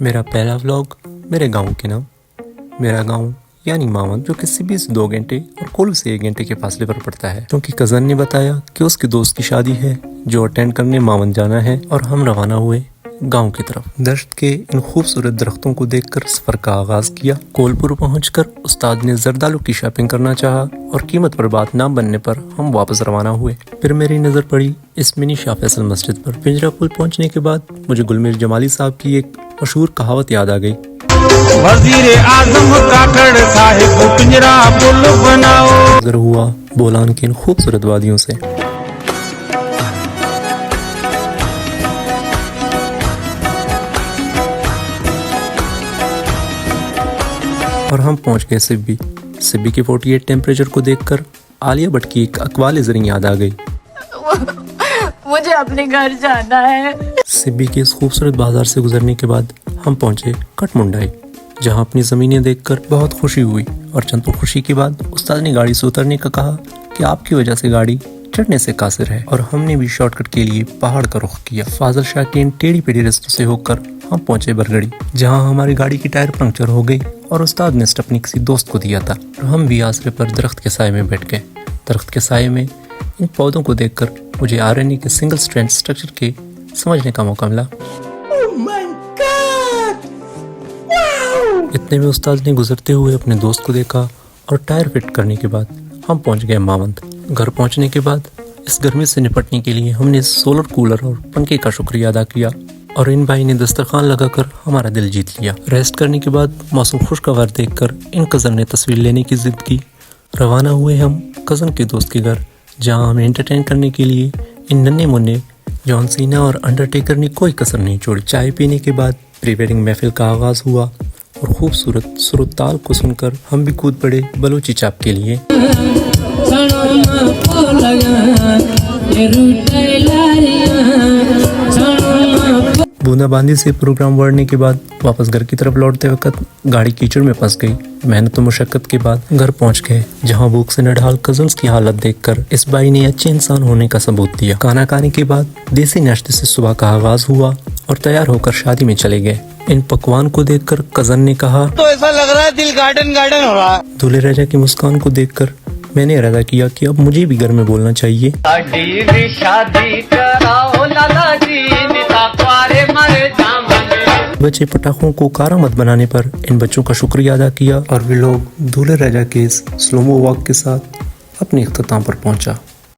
मेरा पहला व्लॉग मेरे गांव के नाम। मेरा गांव यानी मावंद जो कि सिब्बी से 2 घंटे और कोल्लू से 1 घंटे के फासले पर पड़ता है, क्योंकि कजन ने बताया कि उसके दोस्त की शादी है जो अटेंड करने मावंद जाना है और हम रवाना हुए गांव की तरफ। दश्त के इन खूबसूरत दरख्तों को देखकर सफर का आगाज किया। कोलपुर पहुंचकर उस्ताद ने जरदालू की शॉपिंग करना चाहा और कीमत पर बात ना बनने पर हम वापस रवाना हुए। फिर मेरी नजर पड़ी इस मिनी शाह फैसल मस्जिद पर। पिंजरा पुल पहुंचने के बाद मुझे गुलमीर जमाली साहब की एक मशहूर कहावत याद आ गई। वजीर आजम काकड़ साहिब को पिंजरा पुल बनाओ। नजर हुआ बोलान की इन खूबसूरत वादियों से। और हम पहुंच गए सिब्बी के 48 टेम्परेचर को देखकर आलिया भट्ट की एक अकवाल ज़री याद आ गई। मुझे अपने घर जाना है। सिब्बी के इस खूबसूरत बाजार से गुजरने के बाद हम पहुंचे कटमुंडाई, जहां अपनी ज़मीनें देखकर बहुत खुशी हुई। और चंद खुशी के बाद उस्ताद ने गाड़ी से उतरने का कहा कि आपकी वजह से गाड़ी चढ़ने से कासिर है। और हमने भी शॉर्टकट के लिए पहाड़ का रुख किया। फाजल शाह के इन टेढ़ी पेढ़ी रास्तों से होकर हम पहुंचे बरगड़ी, जहां हमारी गाड़ी की टायर पंक्चर हो गई और उस्ताद ने स्टेपनी किसी दोस्त को दिया था। और हम भी आसरे पर दरख्त के साए में बैठ गए। दरख्त के साए में इन पौधों को देखकर मुझे आरएनए के सिंगल स्ट्रैंड स्ट्रक्चर के समझने का मौका मिला। इतने में उस्ताद ने गुजरते हुए अपने दोस्त को देखा और टायर फिट करने के बाद हम पहुंच गए मावंद। घर पहुंचने के बाद इस गर्मी से निपटने के लिए हमने सोलर कूलर और पंखे का शुक्रिया अदा किया और इन भाई ने दस्तरखान लगाकर हमारा दिल जीत लिया। रेस्ट करने के बाद मौसम खुशगवार देखकर इन कज़न ने तस्वीर लेने की जिद की। रवाना हुए हम कज़न के दोस्त के घर, जहां हमें एंटरटेन करने के लिए इन नन्हे मुन्ने जॉन सीना और अंडरटेकर ने कोई कसर नहीं छोड़ी। चाय पीने के बाद प्री वेडिंग महफिल का आगाज हुआ और खूबसूरत सुरताल को सुनकर हम भी कूद पड़े बलोची चाप के लिए। बूंदाबांदी से प्रोग्राम बढ़ने के बाद वापस घर की तरफ लौटते वक्त गाड़ी कीचड़ में फंस गई। मेहनत और मुशक्कत के बाद घर पहुंच गए, जहां भूख से नढाल कजन्स की हालत देखकर इस भाई ने अच्छे इंसान होने का सबूत दिया। खाना खाने के बाद देसी नाश्ते से सुबह का आगाज हुआ और तैयार होकर शादी में चले गए। इन पकवान को देखकर कजन ने कहा, तो ऐसा लग रहा है दिल गार्डन गार्डन हो रहा है। दूल्हे राजा की मुस्कान को देखकर मैंने इरादा किया कि अब मुझे भी घर में बोलना चाहिए। बच्चे पटाखों को कारामत बनाने पर इन बच्चों का शुक्रिया अदा किया और वे लोग दूल्हे राजा के इस स्लोमो वॉक के साथ अपने इख्तिताम पर पहुंचा।